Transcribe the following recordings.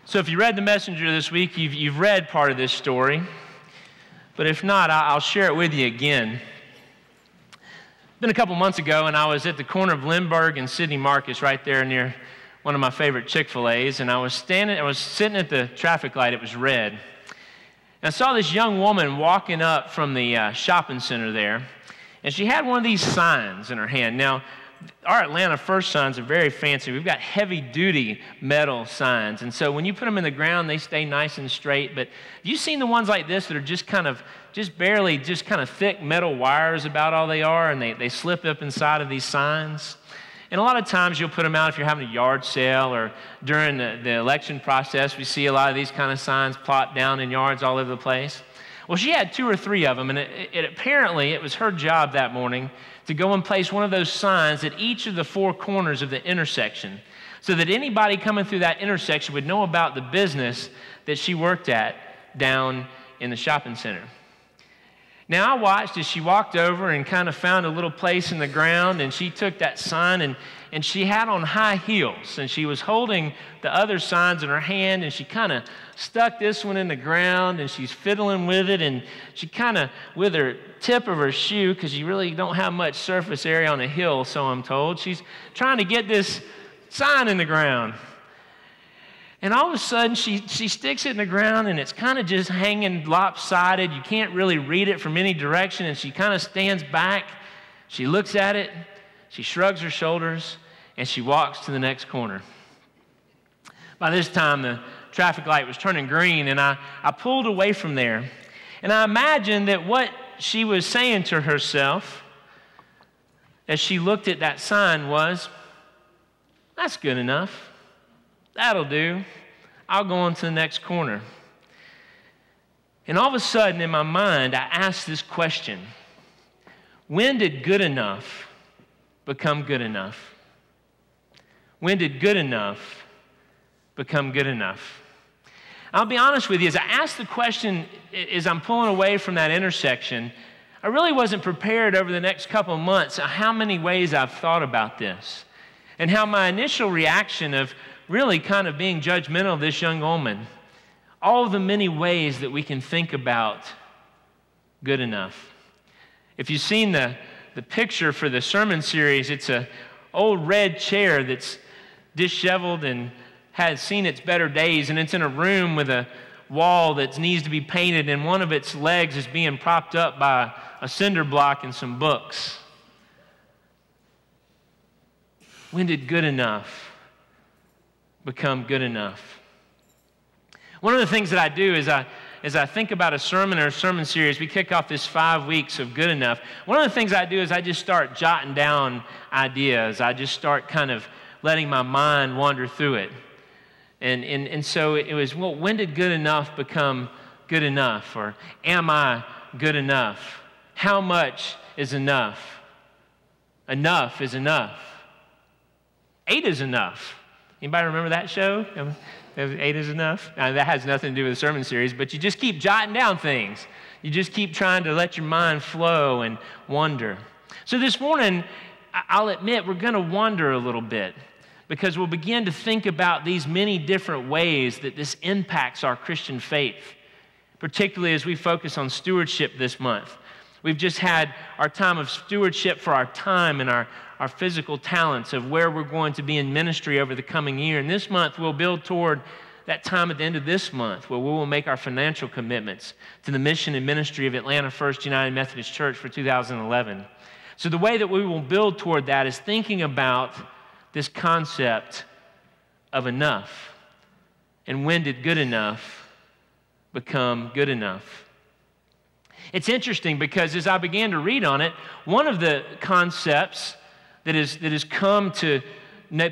So if you read The Messenger this week, you've read part of this story. But if not, I'll share it with you again. It's been a couple months ago, and I was at the corner of Lindbergh and Sidney Marcus right there near one of my favorite Chick-fil-A's, and I was sitting at the traffic light. It was red. And I saw this young woman walking up from the shopping center there, and she had one of these signs in her hand. Now, our Atlanta First signs are very fancy. We've got heavy-duty metal signs, and so when you put them in the ground, they stay nice and straight. But you've seen the ones like this that are just barely thick metal wires about all they are, and they slip up inside of these signs. And a lot of times you'll put them out if you're having a yard sale or during the election process. We see a lot of these kind of signs plopped down in yards all over the place. Well, she had 2 or 3 of them, and apparently it was her job that morning to go and place one of those signs at each of the 4 corners of the intersection so that anybody coming through that intersection would know about the business that she worked at down in the shopping center. Now, I watched as she walked over and kind of found a little place in the ground, and she took that sign, and she had on high heels, and she was holding the other signs in her hand, and she kind of stuck this one in the ground, and she's fiddling with it, and she kind of, with her tip of her shoe, because you really don't have much surface area on a hill, so I'm told, she's trying to get this sign in the ground. And all of a sudden, she sticks it in the ground, and it's kind of just hanging lopsided. You can't really read it from any direction, and she kind of stands back. She looks at it, she shrugs her shoulders, and she walks to the next corner. By this time, the traffic light was turning green, and I pulled away from there. And I imagined that what she was saying to herself as she looked at that sign was, "That's good enough. That'll do. I'll go on to the next corner." And all of a sudden, in my mind, I asked this question: when did good enough become good enough? When did good enough become good enough? I'll be honest with you, as I asked the question, as I'm pulling away from that intersection, I really wasn't prepared over the next couple of months how many ways I've thought about this, and how my initial reaction of really kind of being judgmental of this young woman, all of the many ways that we can think about good enough. If you've seen the picture for the sermon series, it's an old red chair that's disheveled and has seen its better days, and it's in a room with a wall that needs to be painted, and one of its legs is being propped up by a cinder block and some books. When did good enough become good enough? One of the things that I do is as I think about a sermon or a sermon series, we kick off this 5 weeks of good enough. One of the things I do is I just start jotting down ideas. I just start kind of letting my mind wander through it. And so it was, well, when did good enough become good enough? Or am I good enough? How much is enough? Enough is enough. 8 is enough. Anybody remember that show? 8 is enough? Now, that has nothing to do with the sermon series, but you just keep jotting down things. You just keep trying to let your mind flow and wonder. So this morning, I'll admit we're going to wonder a little bit, because we'll begin to think about these many different ways that this impacts our Christian faith, particularly as we focus on stewardship this month. We've just had our time of stewardship for our time and our physical talents of where we're going to be in ministry over the coming year. And this month, we'll build toward that time at the end of this month where we will make our financial commitments to the mission and ministry of Atlanta First United Methodist Church for 2011. So the way that we will build toward that is thinking about this concept of enough. And when did good enough become good enough? It's interesting because as I began to read on it, one of the concepts that has come to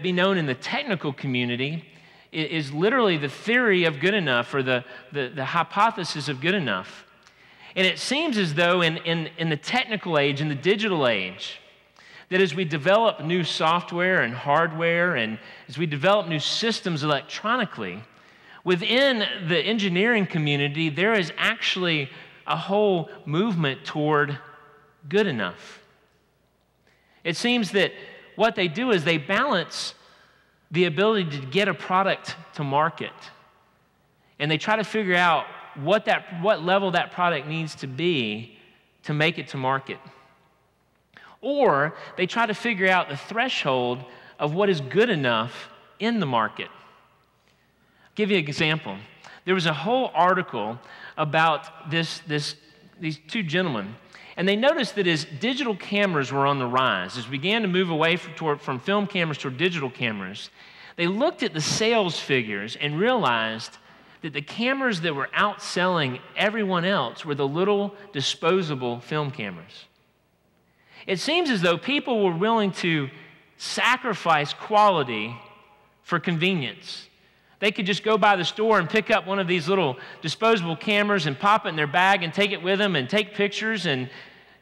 be known in the technical community is literally the theory of good enough, or the hypothesis of good enough. And it seems as though in the technical age, in the digital age, that as we develop new software and hardware, and as we develop new systems electronically, within the engineering community, there is actually a whole movement toward good enough. It seems that what they do is they balance the ability to get a product to market and they try to figure out what level that product needs to be to make it to market. Or they try to figure out the threshold of what is good enough in the market. I'll give you an example. There was a whole article about these two gentlemen, and they noticed that as digital cameras were on the rise, as we began to move away from film cameras toward digital cameras, they looked at the sales figures and realized that the cameras that were outselling everyone else were the little disposable film cameras. It seems as though people were willing to sacrifice quality for convenience. They could just go by the store and pick up one of these little disposable cameras and pop it in their bag and take it with them and take pictures and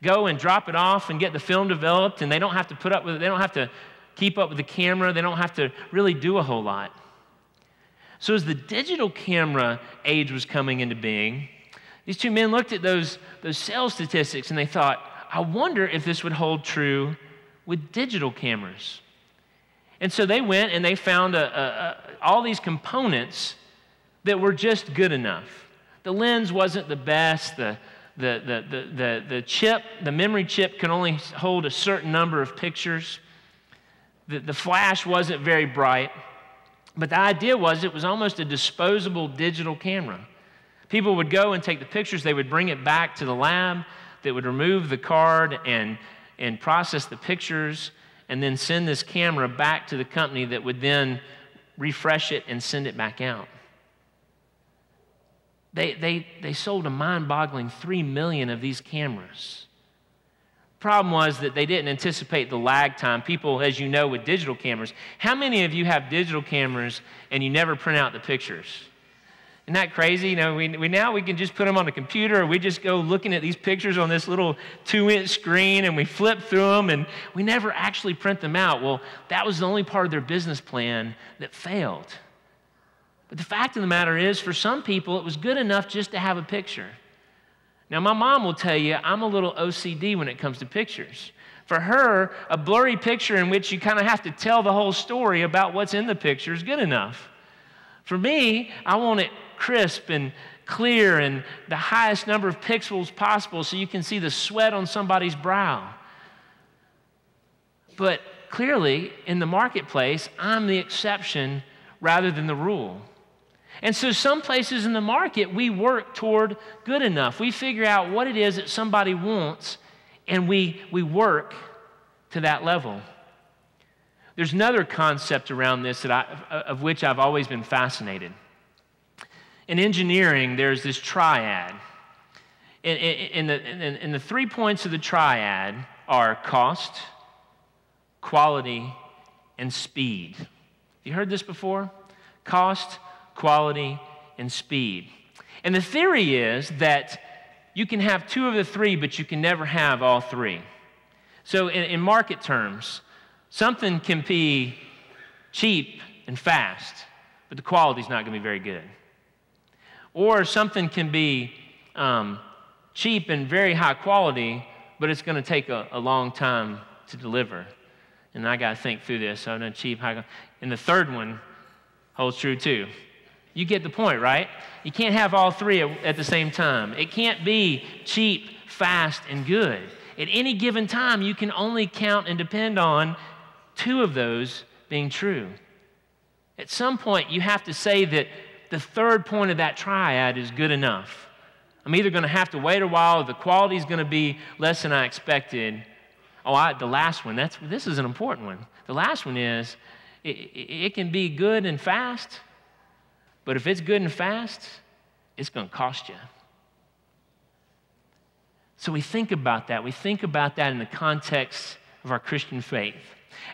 go and drop it off and get the film developed, and they don't have to put up with it. They don't have to keep up with the camera. They don't have to really do a whole lot. So as the digital camera age was coming into being, these two men looked at those sales statistics and they thought, I wonder if this would hold true with digital cameras. And so they went and they found all these components that were just good enough. The lens wasn't the best. The chip, the memory chip, could only hold a certain number of pictures. The flash wasn't very bright. But the idea was it was almost a disposable digital camera. People would go and take the pictures. They would bring it back to the lab. They would remove the card and process the pictures and then send this camera back to the company that would then refresh it and send it back out. They sold a mind-boggling 3 million of these cameras. Problem was that they didn't anticipate the lag time. People, as you know, with digital cameras, how many of you have digital cameras and you never print out the pictures? Isn't that crazy? You know, we can just put them on the computer, or we just go looking at these pictures on this little 2-inch screen and we flip through them and we never actually print them out. Well, that was the only part of their business plan that failed. But the fact of the matter is, for some people, it was good enough just to have a picture. Now, my mom will tell you I'm a little OCD when it comes to pictures. For her, a blurry picture in which you kind of have to tell the whole story about what's in the picture is good enough. For me, I want it crisp and clear and the highest number of pixels possible so you can see the sweat on somebody's brow. But clearly, in the marketplace, I'm the exception rather than the rule. And so some places in the market, we work toward good enough. We figure out what it is that somebody wants, and we work to that level. There's another concept around this of which I've always been fascinated. In engineering, there's this triad. And the 3 points of the triad are cost, quality, and speed. You heard this before? Cost, quality, and speed. And the theory is that you can have 2 of the 3, but you can never have all 3. So in market terms, something can be cheap and fast, but the quality's not going to be very good. Or something can be cheap and very high quality, but it's going to take a long time to deliver. And I got to think through this. So, no, cheap, high. And the third one holds true too. You get the point, right? You can't have all 3 at the same time. It can't be cheap, fast, and good. At any given time, you can only count and depend on 2 of those being true. At some point, you have to say that the third point of that triad is good enough. I'm either going to have to wait a while, or the quality is going to be less than I expected. The last one, this is an important one. The last one is, it can be good and fast, but if it's good and fast, it's going to cost you. So we think about that. We think about that in the context of our Christian faith.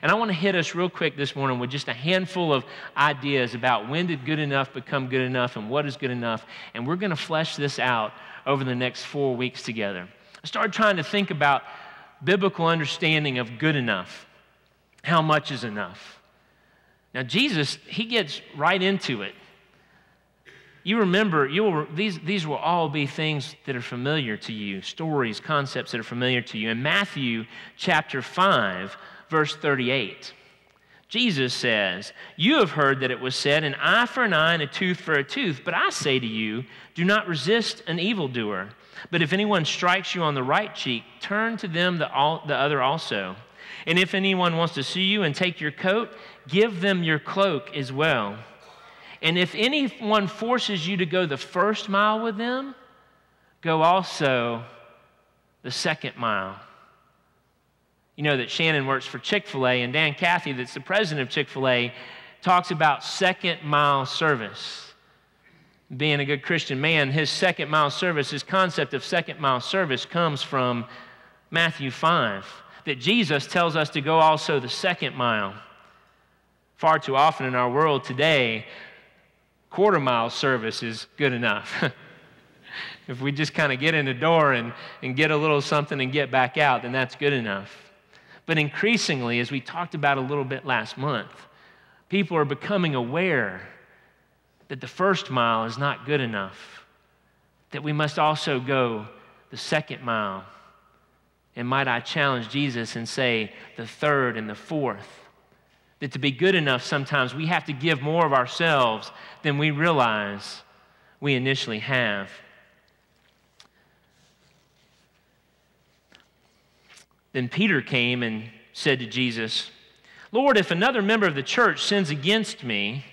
And I want to hit us real quick this morning with just a handful of ideas about when did good enough become good enough and what is good enough. And we're going to flesh this out over the next 4 weeks together. I started trying to think about biblical understanding of good enough. How much is enough? Now, Jesus, he gets right into it. You remember, these will all be things that are familiar to you, stories, concepts that are familiar to you. In Matthew chapter 5, verse 38, Jesus says, "You have heard that it was said, an eye for an eye and a tooth for a tooth. But I say to you, do not resist an evildoer. But if anyone strikes you on the right cheek, turn to them the other also. And if anyone wants to sue you and take your coat, give them your cloak as well. And if anyone forces you to go the first mile with them, go also the second mile." You know that Shannon works for Chick-fil-A, and Dan Cathy, that's the president of Chick-fil-A, talks about second mile service. Being a good Christian man, his second mile service, his concept of second mile service comes from Matthew 5, that Jesus tells us to go also the second mile. Far too often in our world today, quarter mile service is good enough. If we just kind of get in the door and get a little something and get back out, then that's good enough. But increasingly, as we talked about a little bit last month, people are becoming aware that the first mile is not good enough, that we must also go the second mile. And might I challenge Jesus and say the third and the fourth, that to be good enough sometimes we have to give more of ourselves than we realize we initially have. Then Peter came and said to Jesus, "Lord, if another member of the church sins against me,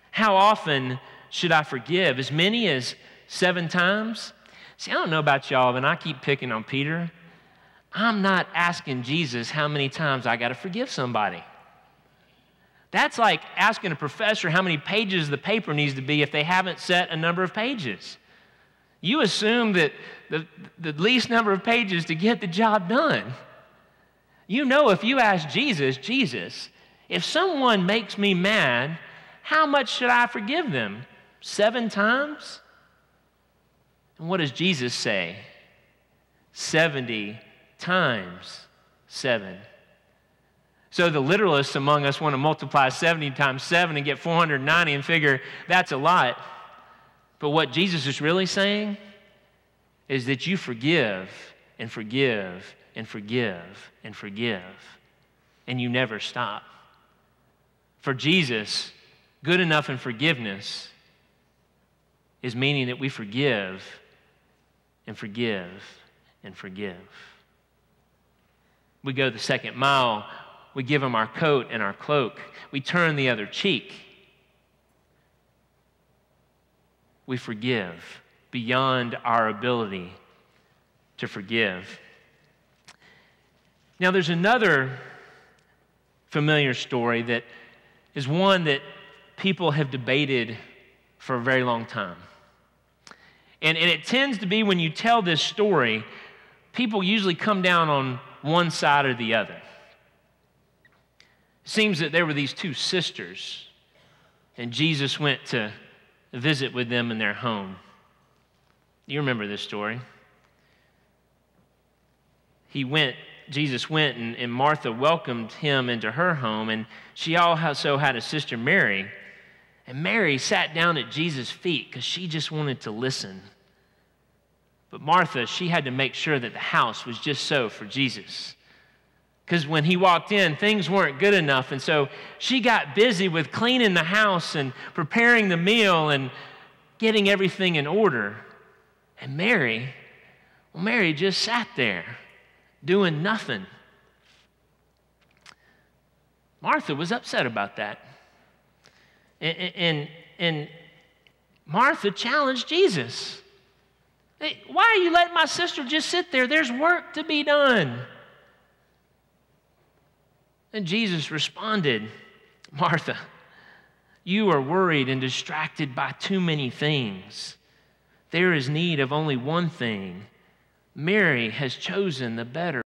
how often should I forgive? As many as 7 times?" See, I don't know about y'all, but I keep picking on Peter. I'm not asking Jesus how many times I got to forgive somebody. That's like asking a professor how many pages the paper needs to be if they haven't set a number of pages. You assume that the least number of pages to get the job done. You know, if you ask Jesus, "Jesus, if someone makes me mad, how much should I forgive them? 7 times?" And what does Jesus say? 70 times 7. So the literalists among us want to multiply 70 times 7 and get 490 and figure that's a lot. But what Jesus is really saying is that you forgive and forgive and forgive and forgive, and you never stop. For Jesus, good enough in forgiveness is meaning that we forgive and forgive and forgive. We go the second mile. We give them our coat and our cloak. We turn the other cheek. We forgive beyond our ability to forgive. Now, there's another familiar story that is one that people have debated for a very long time. And it tends to be when you tell this story, people usually come down on one side or the other. It seems that there were these 2 sisters, and Jesus went to visit with them in their home. You remember this story. Jesus went, and Martha welcomed him into her home, and she also had a sister, Mary. And Mary sat down at Jesus' feet because she just wanted to listen. But Martha, she had to make sure that the house was just so for Jesus. Because when he walked in, things weren't good enough, and so she got busy with cleaning the house and preparing the meal and getting everything in order. And Mary just sat there, doing nothing. Martha was upset about that. And Martha challenged Jesus. "Hey, why are you letting my sister just sit there? There's work to be done." And Jesus responded, "Martha, you are worried and distracted by too many things. There is need of only one thing. Mary has chosen the better